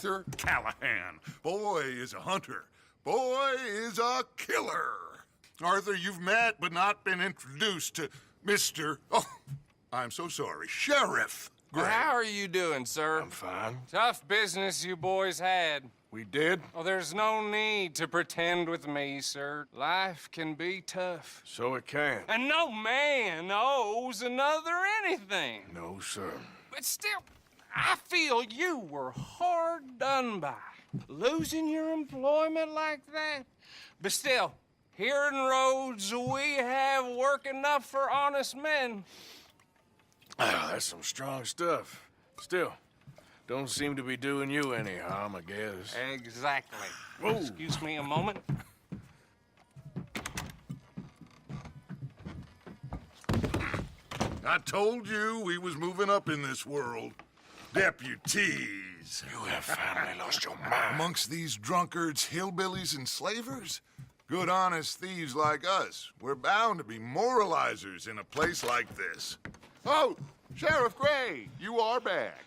Arthur Callahan. Boy is a hunter. Boy is a killer. Arthur, you've met but not been introduced to Mr. Oh, I'm so sorry, Sheriff Gray. How are you doing, sir? I'm fine. Tough business you boys had. We did? Oh, there's no need to pretend with me, sir. Life can be tough. So it can. And no man owes another anything. No, sir. But still, I feel you were hard done by. Losing your employment like that. But still, here in Rhodes, we have work enough for honest men. Ah, that's some strong stuff. Still, don't seem to be doing you any harm, I guess. Exactly. Whoa. Excuse me a moment. I told you we was moving up in this world. Deputies. You have finally lost your mind. Amongst these drunkards, hillbillies, and slavers? Good honest thieves like us. We're bound to be moralizers in a place like this. Oh, Sheriff Gray, you are back.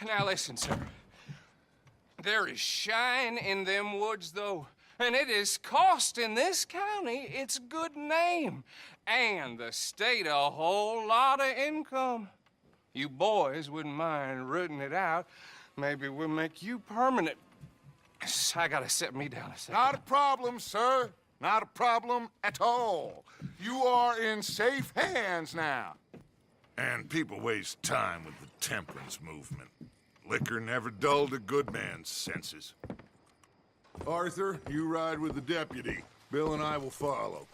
Now listen, sir. There is shine in them woods, though, and it is costing this county its good name and the state a whole lot of income. You boys wouldn't mind rooting it out. Maybe we'll make you permanent. I gotta set me down a second. Not a problem, sir. Not a problem at all. You are in safe hands now. And people waste time with the temperance movement. Liquor never dulled a good man's senses. Arthur, you ride with the deputy. Bill and I will follow.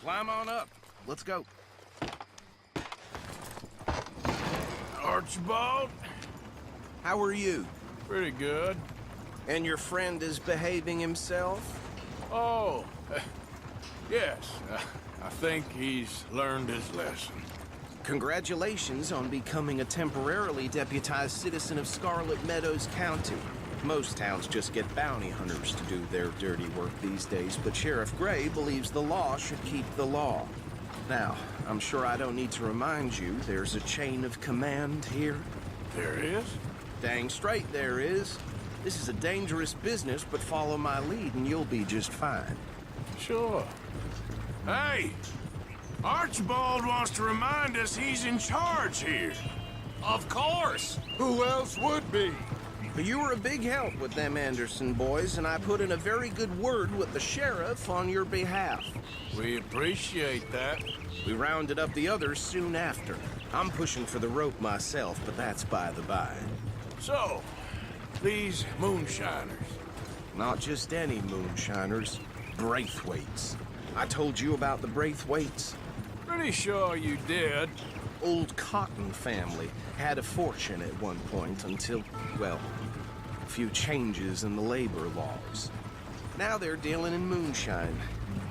Climb on up. Let's go. Archibald? How are you? Pretty good. And your friend is behaving himself? Oh, yes. I think he's learned his lesson. Congratulations on becoming a temporarily deputized citizen of Scarlet Meadows County. Most towns just get bounty hunters to do their dirty work these days, but Sheriff Gray believes the law should keep the law. Now, I'm sure I don't need to remind you there's a chain of command here. There is? Dang straight there is. This is a dangerous business, but follow my lead and you'll be just fine. Sure. Hey! Archibald wants to remind us he's in charge here. Of course. Who else would be? But you were a big help with them Anderson boys, and I put in a very good word with the sheriff on your behalf. We appreciate that. We rounded up the others soon after. I'm pushing for the rope myself, but that's by the by. So, these moonshiners. Not just any moonshiners, Braithwaites. I told you about the Braithwaites. Pretty sure you did. Old Cotton family had a fortune at one point until, well, a few changes in the labor laws. Now they're dealing in moonshine.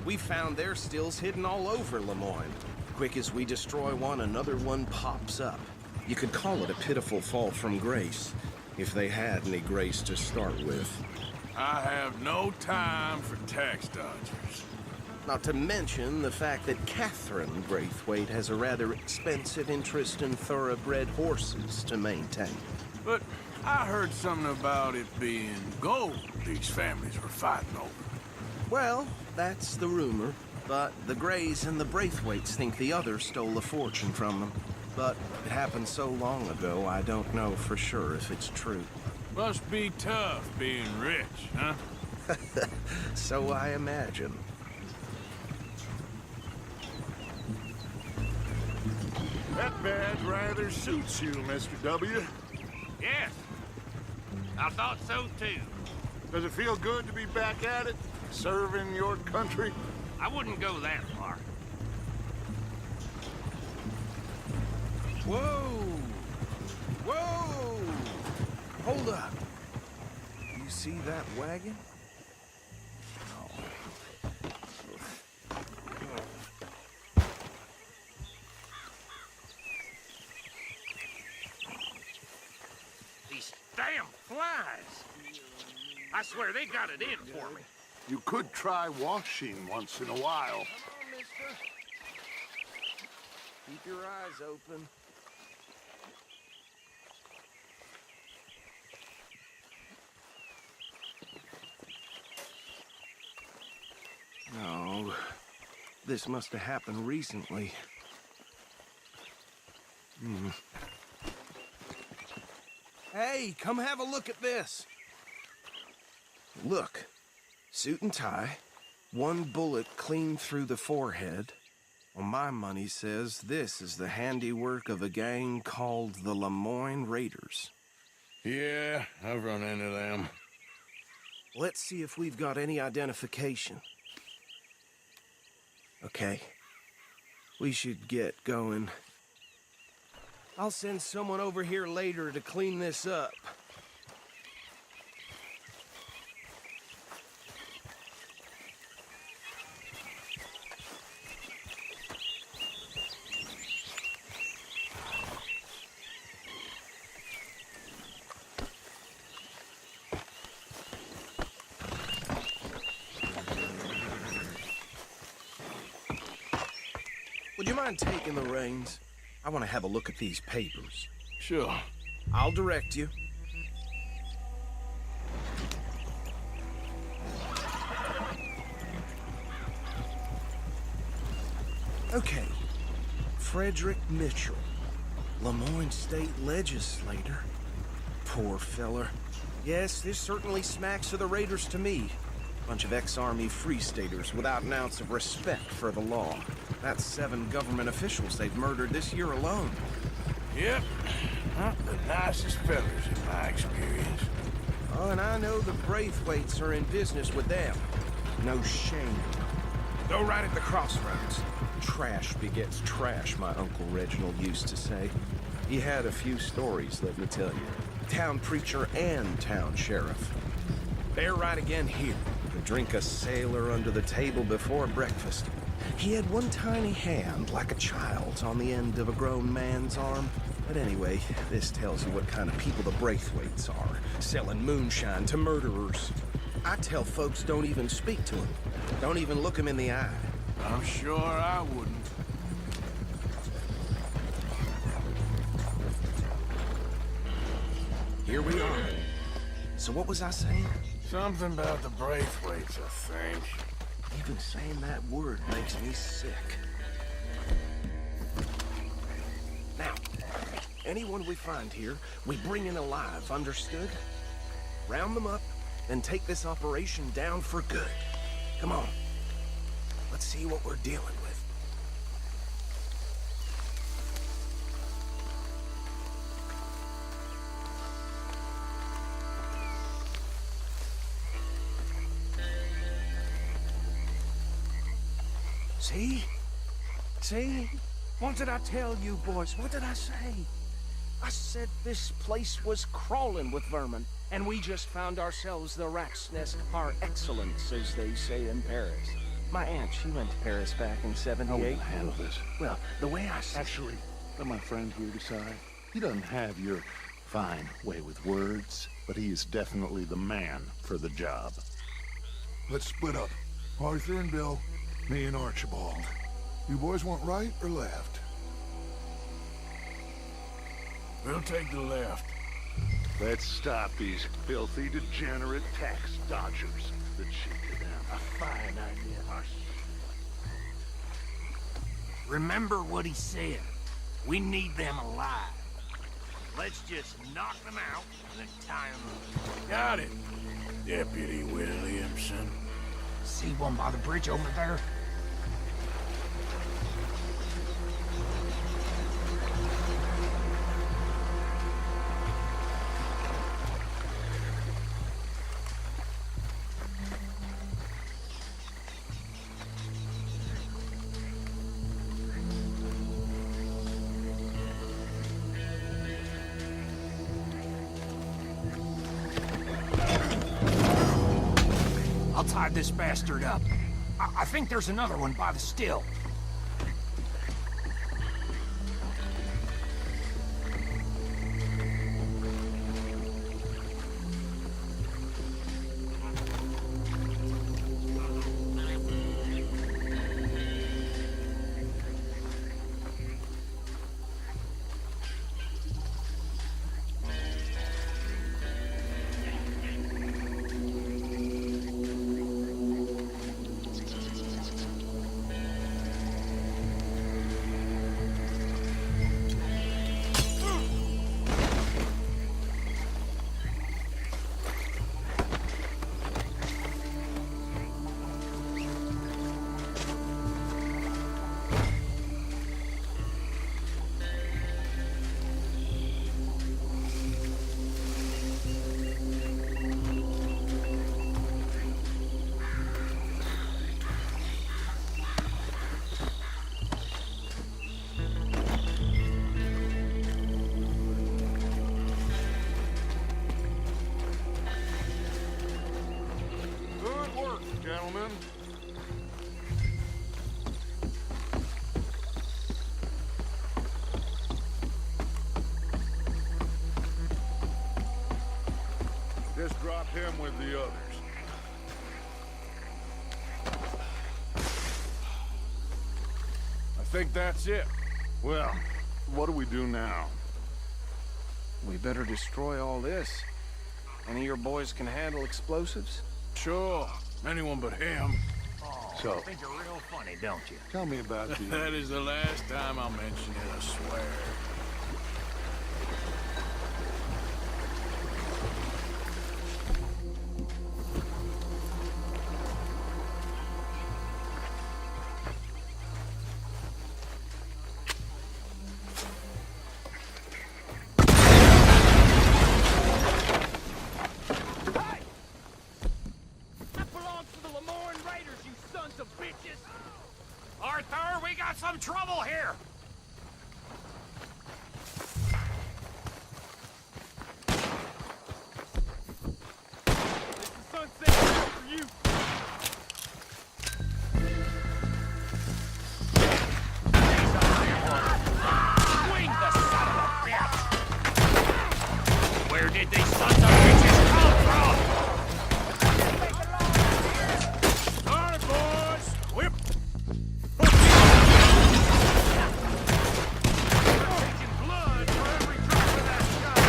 We found their stills hidden all over Lemoyne. Quick as we destroy one, another one pops up. You could call it a pitiful fall from grace, if they had any grace to start with. I have no time for tax dodgers. Not to mention the fact that Catherine Braithwaite has a rather expensive interest in thoroughbred horses to maintain. But I heard something about it being gold these families were fighting over. Well, that's the rumor. But the Grays and the Braithwaites think the other stole a fortune from them. But it happened so long ago, I don't know for sure if it's true. Must be tough being rich, huh? So I imagine. That badge rather suits you, Mr. W. Yes, I thought so too. Does it feel good to be back at it? Serving your country? I wouldn't go that far. Whoa! Whoa! Hold up. You see that wagon? These damn flies. I swear they got it in for me. You could try washing once in a while. Come on, mister. Keep your eyes open. This must have happened recently. Hey, come have a look at this. Look, suit and tie, one bullet clean through the forehead. Well, my money says this is the handiwork of a gang called the Lemoyne Raiders. Yeah, I've run into them. Let's see if we've got any identification. Okay. We should get going. I'll send someone over here later to clean this up. Would you mind taking the reins? I want to have a look at these papers. Sure. I'll direct you. Okay. Frederick Mitchell, Lemoyne State Legislator. Poor feller. Yes, this certainly smacks of the Raiders to me. Bunch of ex-Army Free Staters without an ounce of respect for the law. That's 7 government officials they've murdered this year alone. Yep. Not the nicest fellas in my experience. Oh, and I know the Braithwaites are in business with them. No shame. Go right at the crossroads. Trash begets trash, my Uncle Reginald used to say. He had a few stories, let me tell you. Town preacher and town sheriff. They're right again here. To drink a sailor under the table before breakfast. He had one tiny hand, like a child's, on the end of a grown man's arm. But anyway, this tells you what kind of people the Braithwaites are. Selling moonshine to murderers. I tell folks don't even speak to him. Don't even look him in the eye. I'm sure I wouldn't. Here we are. So what was I saying? Something about the Braithwaites, I think. Even saying that word makes me sick. Now, anyone we find here, we bring in alive, understood? Round them up, and take this operation down for good. Come on. Let's see what we're dealing with. See? See? What did I tell you, boys? What did I say? I said this place was crawling with vermin, and we just found ourselves the rat's nest par excellence, as they say in Paris. My aunt, she went to Paris back in I '78. will handle this. Well, the way I see Actually, let my friend here decide. He doesn't have your fine way with words, but he is definitely the man for the job. Let's split up. Arthur and Bill, me and Archibald. You boys want right or left? We'll take the left. Let's stop these filthy, degenerate tax dodgers. The cheek of them. A fine idea. Remember what he said. We need them alive. Let's just knock them out and then tie them up. Got it, Deputy Williamson. See one by the bridge over there? I'll tie this bastard up. I think there's another one by the still. gentlemen. Just drop him with the others. I think that's it. Well, what do we do now? We better destroy all this. Any of your boys can handle explosives? Sure. Anyone but him. So, I think you're real funny, don't you? tell me about the... That is the last time I'll mention it, I swear. Arthur, we got some trouble here! Swing the son of a bitch! Where did these sons of bitches come from? All right, boys. Whip. Taking blood for every drop of that shot.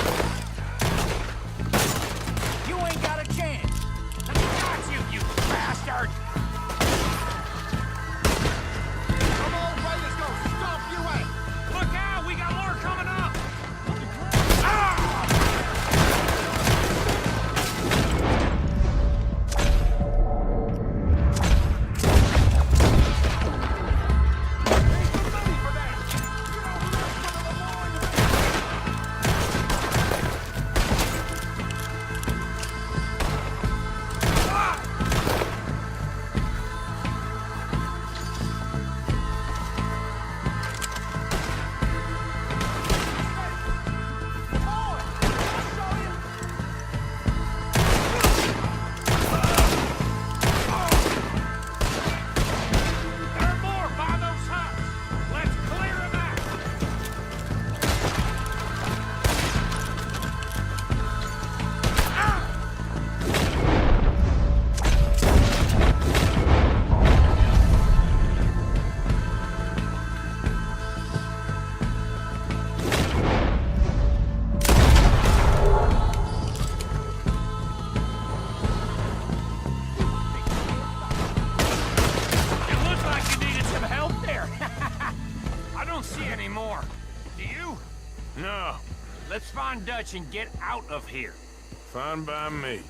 You ain't got a chance! Got you, you bastard! Come on, Raiders, go stomp you out! Look out! We got more coming up! There are more by those huts! Let's clear them out! It looks like you needed some help there. I don't see any more. Do you? No. Let's find Dutch and get out of here. Fine by me.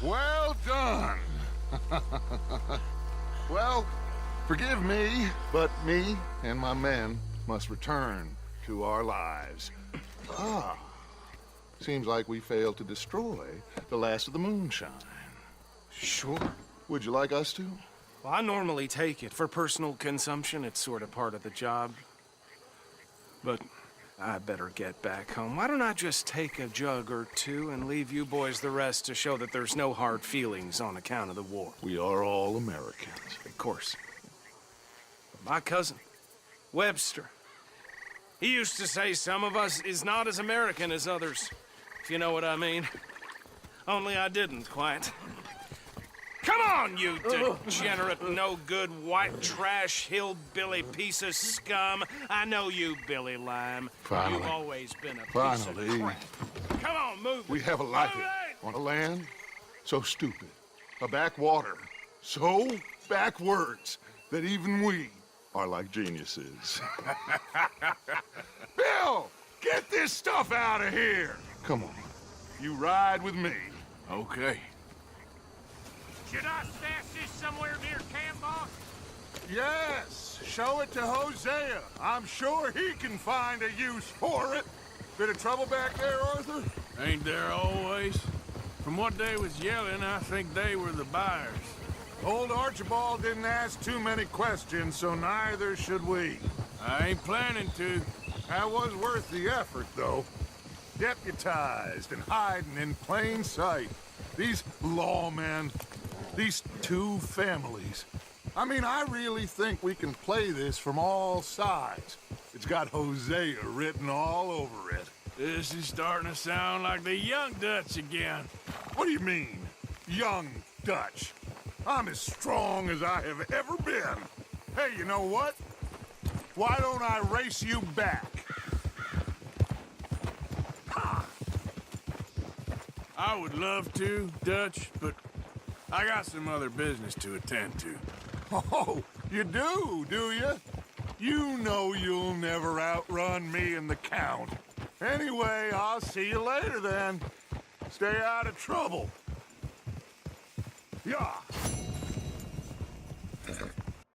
Well done. Well, forgive me, but me and my men must return to our lives. Seems like we failed to destroy the last of the moonshine. Sure. Would you like us to? Well, I normally take it. For personal consumption, it's sort of part of the job. But I better get back home. Why don't I just take a jug or two and leave you boys the rest to show that there's no hard feelings on account of the war? We are all Americans. Of course. But my cousin, Webster, he used to say some of us is not as American as others, if you know what I mean. Only I didn't quite. Come on, you degenerate, no-good, white trash, hillbilly piece of scum. I know you, Billy Lime. Finally. You've always been a piece Finally. of crap. Come on, move it. We have a life Move it! on a land so stupid, a backwater so backwards that even we are like geniuses. Bill, get this stuff out of here. Come on. You ride with me. Okay. Should I stash this somewhere near camp, boss? Yes, show it to Hosea. I'm sure he can find a use for it. Bit of trouble back there, Arthur? Ain't there always? From what they was yelling, I think they were the buyers. Old Archibald didn't ask too many questions, so neither should we. I ain't planning to. That was worth the effort, though. Deputized and hiding in plain sight. These lawmen, these two families. I mean, I really think we can play this from all sides. It's got Hosea written all over it. This is starting to sound like the Young Dutch again. What do you mean, young Dutch? I'm as strong as I have ever been. Hey, you know what? Why don't I race you back? I would love to, Dutch, but I got some other business to attend to. Oh, you do you? You know you'll never outrun me and the Count. Anyway, I'll see you later then. Stay out of trouble. Yeah.